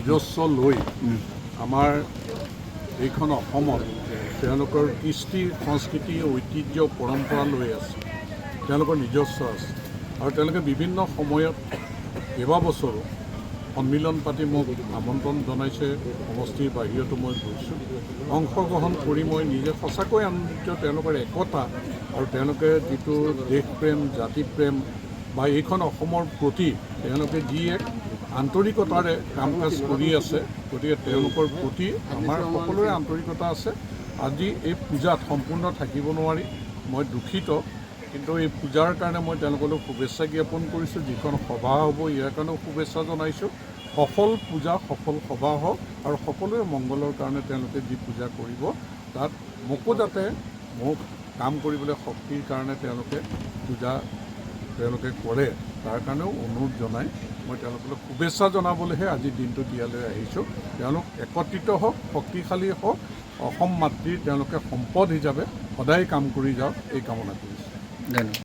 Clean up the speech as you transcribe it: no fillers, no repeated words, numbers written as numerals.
নিজস্ব লৈ আমাৰ এইখন অসমত তেওঁলোকৰ কৃষ্টি সংস্কৃতি ঐতিহ্য পৰম্পৰা লৈ আছে, তেওঁলোকৰ নিজস্ব আছে আৰু তেওঁলোকে বিভিন্ন সময়ত কেইবাবছৰো সন্মিলন পাতি মোক আমন্ত্ৰণ জনাইছে। সমষ্টিৰ বাহিৰতো মই গৈছোঁ, অংশগ্ৰহণ কৰি মই নিজে সঁচাকৈ আনন্দিত। তেওঁলোকৰ একতা আৰু তেওঁলোকে যিটো দেশপ্ৰেম জাতিপ্ৰেম বা এইখন অসমৰ প্ৰতি তেওঁলোকে যি এক আন্তৰিকতাৰে কাম কাজ কৰি আছে, গতিকে তেওঁলোকৰ প্ৰতি আমাৰ সকলোৰে আন্তৰিকতা আছে। আজি এই পূজাত সম্পূৰ্ণ থাকিব নোৱাৰি, মই দুখিত, কিন্তু এই পূজাৰ কাৰণে মই তেওঁলোকলৈ শুভেচ্ছা জ্ঞাপন কৰিছোঁ। যিখন সভা হ'ব ইয়াৰ কাৰণেও শুভেচ্ছা জনাইছোঁ। সফল পূজা সফল সভা হওক আৰু সকলোৰে মংগলৰ কাৰণে তেওঁলোকে যি পূজা কৰিব তাত মোকো যাতে মোক কাম কৰিবলৈ শক্তিৰ কাৰণে তেওঁলোকে পূজা কৰে, তাৰ কাৰণেও অনুৰোধ জনাই মই তেওঁলোকক শুভেচ্ছা জনাবলৈহে আজিৰ দিনটোত ইয়ালৈ আহিছোঁ। তেওঁলোক একত্ৰিত হওক, শক্তিশালী হওক, অসম মাতৃৰ তেওঁলোকে সম্পদ হিচাপে সদায় কাম কৰি যাওক, এই কামনা কৰিছোঁ। ধন্যবাদ।